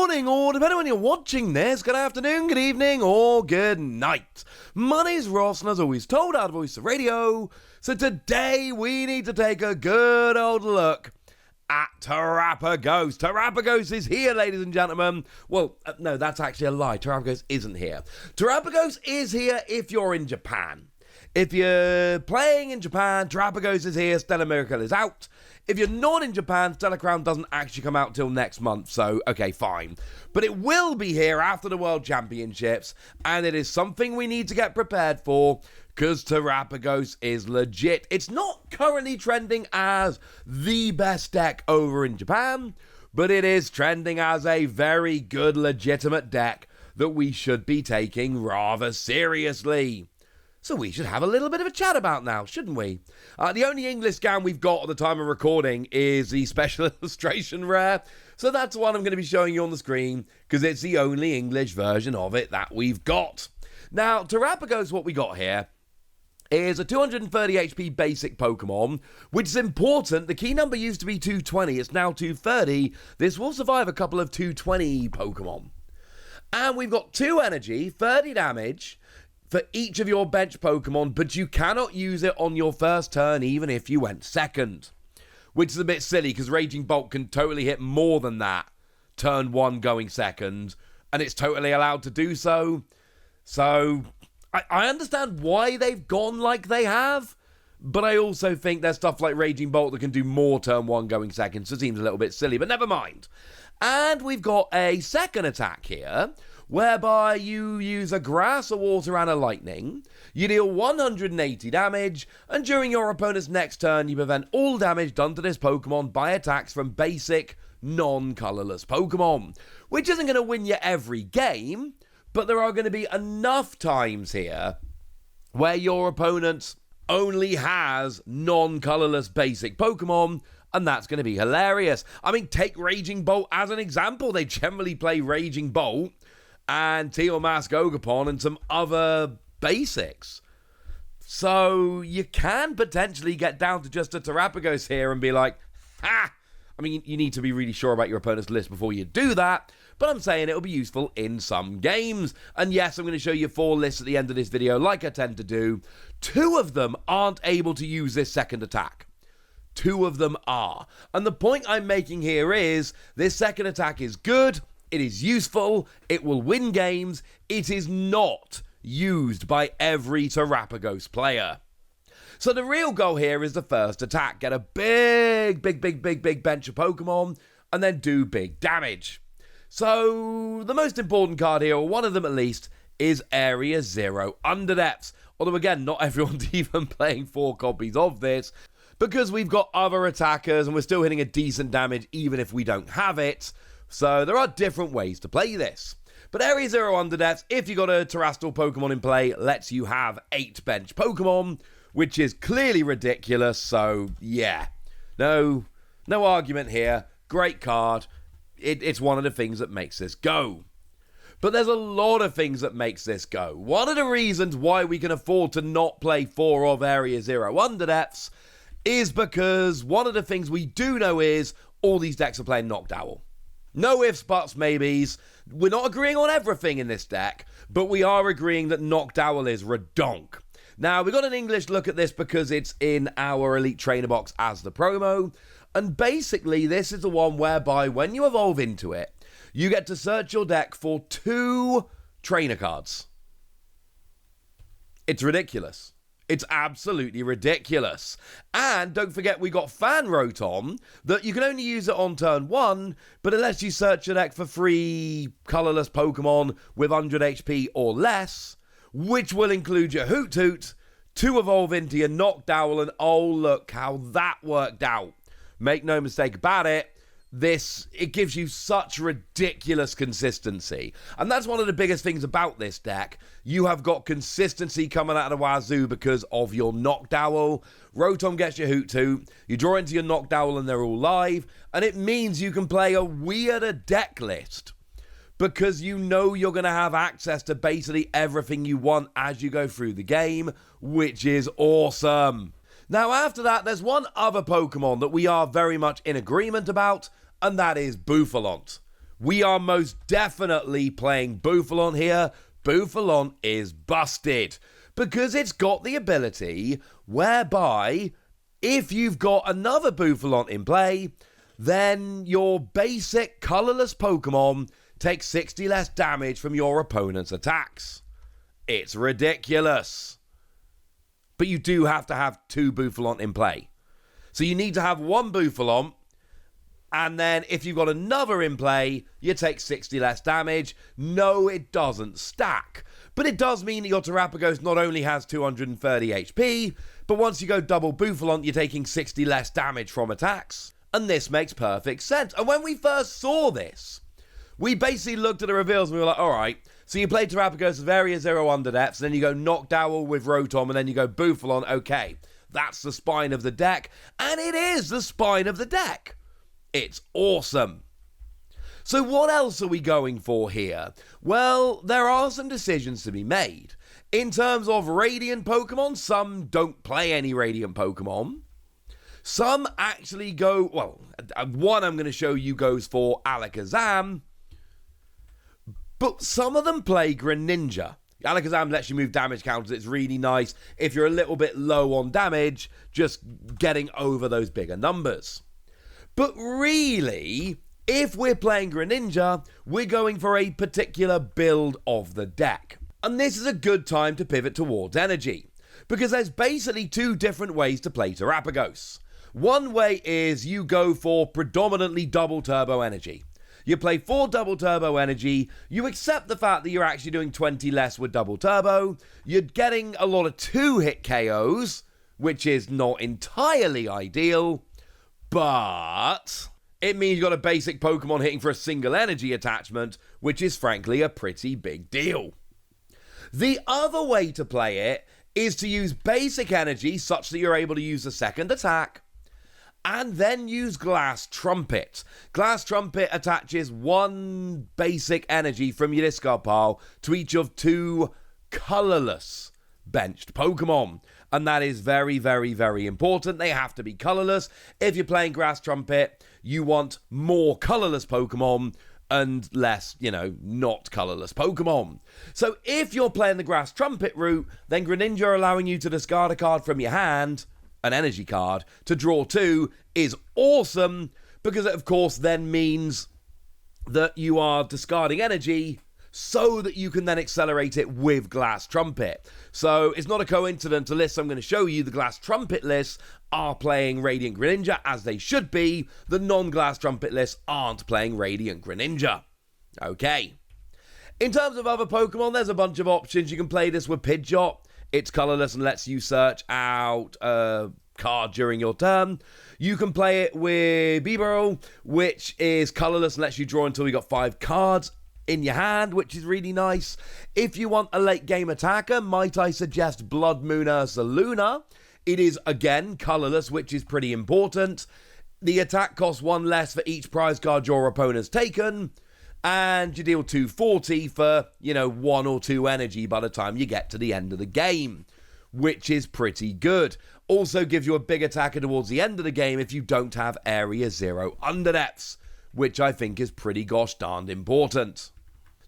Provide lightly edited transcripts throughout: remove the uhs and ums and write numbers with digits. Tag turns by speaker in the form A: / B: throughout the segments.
A: morning, or depending on when you're watching this, good afternoon, good evening, or good night. My name's Ross, and as always told, out of Voice of Radio. So today we need to take a good old look at Terapagos. Terapagos is here, ladies and gentlemen. Well, no, that's actually a lie. Terapagos isn't here. Terapagos is here if you're in Japan. If you're playing in Japan, Terapagos is here, Stella Miracle is out. If you're not in Japan, Stella Crown doesn't actually come out till next month, so okay, fine. But it will be here after the World Championships, and it is something we need to get prepared for, because Terapagos is legit. It's not currently trending as the best deck over in Japan, but it is trending as a very good, legitimate deck that we should be taking rather seriously. So we should have a little bit of a chat about now, shouldn't we? The only English scan we've got at the time of recording is the Special Illustration Rare. So that's the one I'm going to be showing you on the screen, because it's the only English version of it that we've got. Now, Terapagos, what we got here is a 230 HP basic Pokemon, which is important. The key number used to be 220, it's now 230. This will survive a couple of 220 Pokemon. And we've got 2 energy, 30 damage, for each of your bench Pokemon, but you cannot use it on your first turn even if you went second. Which is a bit silly, because Raging Bolt can totally hit more than that turn 1 going second, and it's totally allowed to do so. So, I understand why they've gone like they have, but I also think there's stuff like Raging Bolt that can do more turn 1 going second, so it seems a little bit silly, but never mind. And we've got a second attack here, whereby you use a grass, a water, and a lightning. You deal 180 damage, and during your opponent's next turn, you prevent all damage done to this Pokemon by attacks from basic, non-colorless Pokemon. Which isn't going to win you every game, but there are going to be enough times here where your opponent only has non-colorless basic Pokemon, and that's going to be hilarious. I mean, take Raging Bolt as an example. They generally play Raging Bolt and Teal Mask Ogapon and some other basics. So you can potentially get down to just a Terapagos here and be like, ha! I mean, you need to be really sure about your opponent's list before you do that, but I'm saying it'll be useful in some games. And yes, I'm going to show you 4 lists at the end of this video, like I tend to do. 2 of them aren't able to use this second attack. 2 of them are. And the point I'm making here is, this second attack is good, it is useful, it will win games, it is not used by every Terapagos player. So the real goal here is the first attack. Get a big bench of Pokemon, and then do big damage. So the most important card here, or one of them at least, is Area 0 Underdepths. Although again, not everyone's even playing 4 copies of this, because we've got other attackers, and we're still hitting a decent damage even if we don't have it. So there are different ways to play this. But Area 0 Underdepths, if you got a terrestrial Pokemon in play, lets you have 8 bench Pokemon, which is clearly ridiculous, so yeah. No argument here. Great card. It's one of the things that makes this go. But there's a lot of things that makes this go. One of the reasons why we can afford to not play 4 of Area 0 Underdepths is because one of the things we do know is all these decks are playing Noctowl. No ifs, buts, maybes. We're not agreeing on everything in this deck, but we are agreeing that Noctowl is redonk. Now, we got an English look at this because it's in our Elite Trainer box as the promo, and basically this is the one whereby when you evolve into it, you get to search your deck for 2 trainer cards. It's ridiculous. It's absolutely ridiculous. And don't forget, we got Fan Rotom, that you can only use it on turn 1, but it lets you search your deck for 3 colorless Pokemon with 100 HP or less, which will include your Hoot-Toot, to evolve into your Noctowl, and oh, look how that worked out. Make no mistake about it, it gives you such ridiculous consistency. And that's one of the biggest things about this deck. You have got consistency coming out of the wazoo because of your Noctowl. Rotom gets your Hoot-Toot, you draw into your Noctowl and they're all live, and it means you can play a weirder deck list, because you know you're going to have access to basically everything you want as you go through the game, which is awesome. Now, after that, there's one other Pokemon that we are very much in agreement about, and that is Bouffalant. We are most definitely playing Bouffalant here. Bouffalant is busted because it's got the ability whereby if you've got another Bouffalant in play, then your basic colourless Pokemon takes 60 less damage from your opponent's attacks. It's ridiculous. But you do have to have 2 Bouffalant in play. So you need to have 1 Bouffalant, and then if you've got another in play, you take 60 less damage. No, it doesn't stack. But it does mean that your Terapagos not only has 230 HP, but once you go double Bouffalant, you're taking 60 less damage from attacks. And this makes perfect sense. And when we first saw this, we basically looked at the reveals and we were like, alright, so you play Terapagos with Area 0 under depths, and then you go Noctowl with Rotom, and then you go Bouffalant. Okay, that's the spine of the deck, and it is the spine of the deck. It's awesome. So what else are we going for here? Well, there are some decisions to be made. In terms of Radiant Pokemon, some don't play any Radiant Pokemon. Some actually go, well, one I'm going to show you goes for Alakazam, but some of them play Greninja. Alakazam lets you move damage counters. It's really nice if you're a little bit low on damage, just getting over those bigger numbers. But really, if we're playing Greninja, we're going for a particular build of the deck. And this is a good time to pivot towards energy, because there's basically 2 different ways to play Terapagos. One way is you go for predominantly double turbo energy. You play 4 double turbo energy, you accept the fact that you're actually doing 20 less with double turbo, you're getting a lot of 2-hit KOs, which is not entirely ideal, but it means you've got a basic Pokemon hitting for a single energy attachment, which is frankly a pretty big deal. The other way to play it is to use basic energy such that you're able to use a second attack, and then use Glass Trumpet. Glass Trumpet attaches 1 basic energy from your discard pile to each of 2 colourless benched Pokemon. And that is very, very, very important. They have to be colourless. If you're playing Glass Trumpet, you want more colourless Pokemon and less, not colourless Pokemon. So if you're playing the Glass Trumpet route, then Greninja allowing you to discard a card from your hand, an energy card, to draw 2 is awesome, because it of course then means that you are discarding energy so that you can then accelerate it with Glass Trumpet. So it's not a coincidence, the lists I'm going to show you, the Glass Trumpet lists, are playing Radiant Greninja as they should be. The non-Glass Trumpet lists aren't playing Radiant Greninja. Okay. In terms of other Pokemon, there's a bunch of options. You can play this with Pidgeot. It's colourless and lets you search out a card during your turn. You can play it with Bibarel, which is colourless and lets you draw until you got 5 cards in your hand, which is really nice. If you want a late game attacker, might I suggest Blood Moon Ursaluna. It is again colourless, which is pretty important. The attack costs 1 less for each prize card your opponent's taken, and you deal 240 for, 1 or 2 energy by the time you get to the end of the game, which is pretty good. Also gives you a big attacker towards the end of the game if you don't have Area 0 underdepths, which I think is pretty gosh darned important.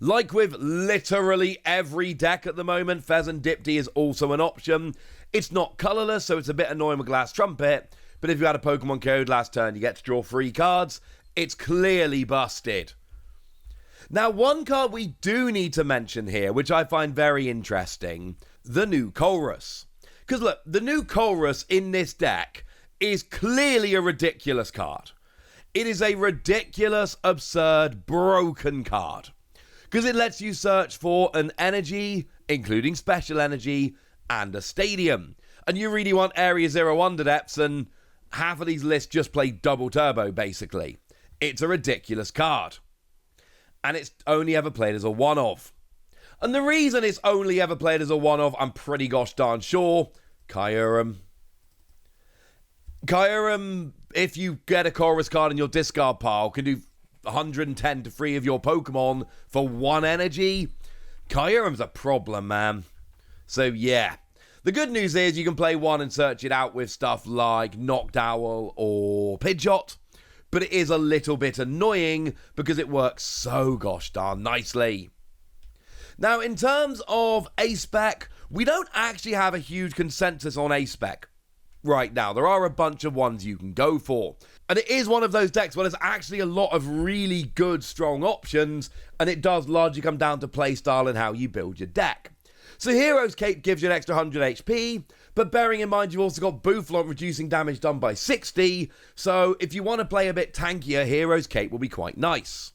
A: Like with literally every deck at the moment, Pheasant Dipty is also an option. It's not colourless, so it's a bit annoying with Glass Trumpet, but if you had a Pokemon code last turn, you get to draw 3 cards. It's clearly busted. Now, one card we do need to mention here, which I find very interesting, the new Colress. Because look, the new Colress in this deck is clearly a ridiculous card. It is a ridiculous, absurd, broken card. Because it lets you search for an energy, including special energy, and a stadium. And you really want Area 0 underdepths, and half of these lists just play double turbo, basically. It's a ridiculous card. And it's only ever played as a one-of. And the reason it's only ever played as a one-of, I'm pretty gosh darn sure, Kyurem. Kyurem, if you get a Colress card in your discard pile, can do 110 to 3 of your Pokemon for 1 energy. Kyurem's a problem, man. So yeah. The good news is you can play 1 and search it out with stuff like Noctowl or Pidgeot. but it is a little bit annoying because it works so gosh darn nicely. Now, in terms of SPEC, we don't actually have a huge consensus on SPEC right now. There are a bunch of ones you can go for. And it is one of those decks where there's actually a lot of really good, strong options, and it does largely come down to playstyle and how you build your deck. So Hero's Cape gives you an extra 100 HP, but bearing in mind you've also got Bouffalant reducing damage done by 60, so if you want to play a bit tankier, Hero's Cape will be quite nice.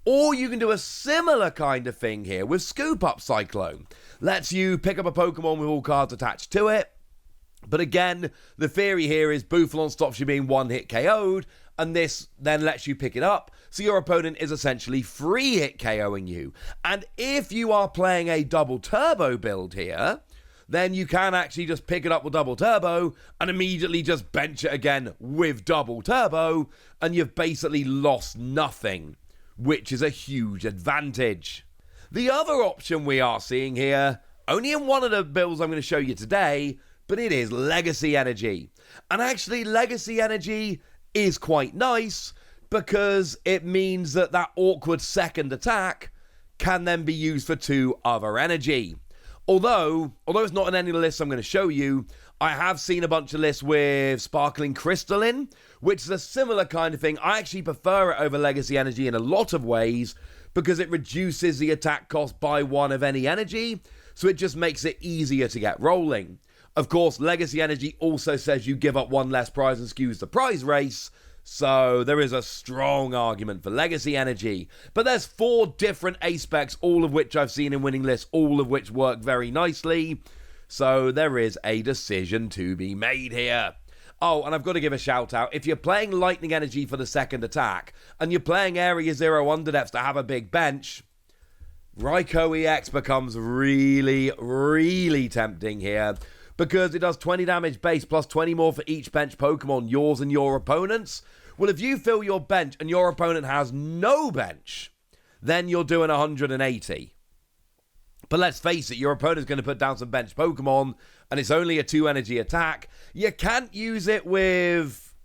A: Or you can do a similar kind of thing here with Scoop Up Cyclone. Lets you pick up a Pokemon with all cards attached to it. But again, the theory here is Bouffalant stops you being one-hit KO'd, and this then lets you pick it up, so your opponent is essentially free-hit KOing you. And if you are playing a double turbo build here, then you can actually just pick it up with double turbo and immediately just bench it again with double turbo, and you've basically lost nothing, which is a huge advantage. The other option we are seeing here, only in one of the builds I'm going to show you today, but it is Legacy Energy. And actually, Legacy Energy is quite nice because it means that that awkward second attack can then be used for 2 other energy. Although it's not in any of the lists I'm going to show you, I have seen a bunch of lists with Sparkling Crystalline, which is a similar kind of thing. I actually prefer it over Legacy Energy in a lot of ways because it reduces the attack cost by 1 of any energy, so it just makes it easier to get rolling. Of course, Legacy Energy also says you give up 1 less prize and skews the prize race, so there is a strong argument for Legacy Energy. But there's 4 different SPECs, all of which I've seen in winning lists, all of which work very nicely. So there is a decision to be made here. Oh, and I've got to give a shout out. If you're playing Lightning Energy for the second attack, and you're playing Area 0 Underdepths to have a big bench, Raichu EX becomes really, really tempting here, because it does 20 damage base plus 20 more for each bench Pokemon, yours and your opponent's. Well, if you fill your bench and your opponent has no bench, then you're doing 180. But let's face it, your opponent's going to put down some bench Pokemon, and it's only a 2 energy attack. You can't use it with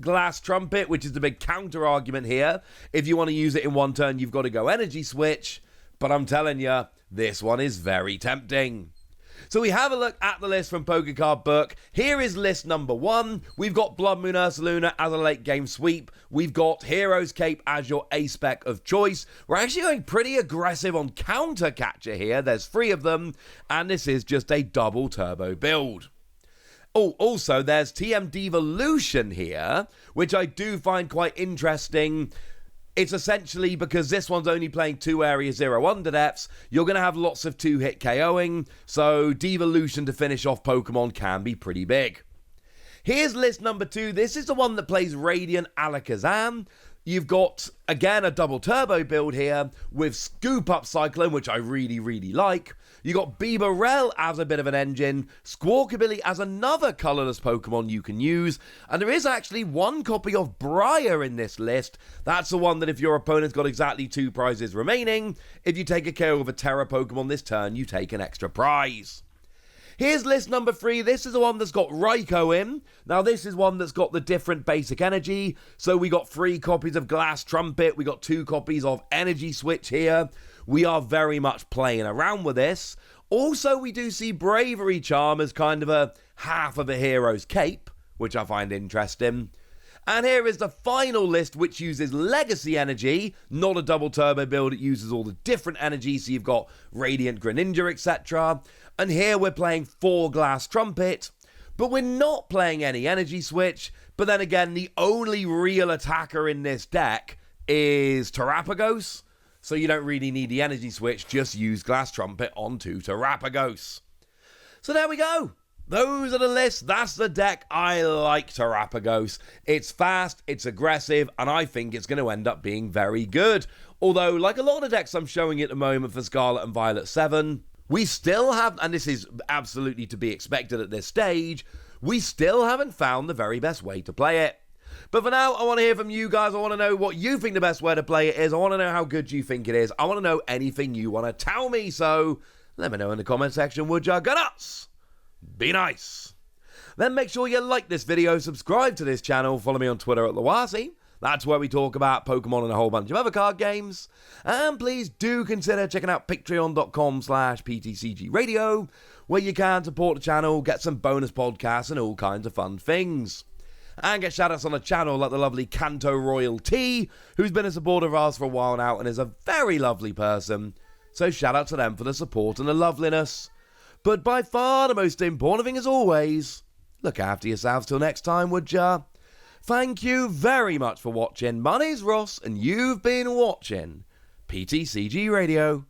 A: Glass Trumpet, which is the big counter argument here. If you want to use it in 1 turn, you've got to go energy switch. But I'm telling you, this one is very tempting. So we have a look at the list from Pokecard Book. Here is list number 1. We've got Blood Moon Ursaluna as a late game sweep. We've got Hero's Cape as your SPEC of choice. We're actually going pretty aggressive on Counter Catcher here. There's 3 of them, and this is just a double turbo build. Oh, also there's TM Devolution here, which I do find quite interesting. It's essentially because this one's only playing 2 Area 0 Underdepths, you're going to have lots of 2-hit KOing, so Devolution to finish off Pokemon can be pretty big. Here's list number 2. This is the one that plays Radiant Alakazam. You've got, again, a double turbo build here with Scoop Up Cyclone, which I really, really like. You got Bibarel as a bit of an engine, Squawkabilly as another colourless Pokemon you can use, and there is actually 1 copy of Briar in this list. That's the one that if your opponent's got exactly 2 prizes remaining, if you take a KO of a Terra Pokemon this turn, you take an extra prize. Here's list number 3. This is the one that's got Raichu in. Now, this is one that's got the different basic energy. So we got 3 copies of Glass Trumpet. We got 2 copies of Energy Switch here. We are very much playing around with this. Also, we do see Bravery Charm as kind of a half of a Hero's Cape, which I find interesting. And here is the final list, which uses Legacy Energy, not a double turbo build. It uses all the different energies, so you've got Radiant Greninja, etc. And here we're playing 4 Glass Trumpet, but we're not playing any Energy Switch. But then again, the only real attacker in this deck is Terapagos, so you don't really need the Energy Switch, just use Glass Trumpet onto Terapagos. So there we go. Those are the lists. That's the deck. I like Terapagos. It's fast, it's aggressive, and I think it's going to end up being very good. Although, like a lot of decks I'm showing at the moment for Scarlet and Violet 7, we still have, and this is absolutely to be expected at this stage, we still haven't found the very best way to play it. But for now, I want to hear from you guys. I want to know what you think the best way to play it is. I want to know how good you think it is. I want to know anything you want to tell me. So let me know in the comment section, would ya? Go nuts! Be nice. Then make sure you like this video, subscribe to this channel, follow me on Twitter at Lawasi. That's where we talk about Pokemon and a whole bunch of other card games. And please do consider checking out patreon.com/PTCG Radio, where you can support the channel, get some bonus podcasts and all kinds of fun things. And get shoutouts on the channel like the lovely Kanto Royal T, who's been a supporter of ours for a while now and is a very lovely person. So shout out to them for the support and the loveliness. But by far the most important thing as always, look after yourselves till next time, would ya? Thank you very much for watching. My name's Ross and you've been watching PTCG Radio.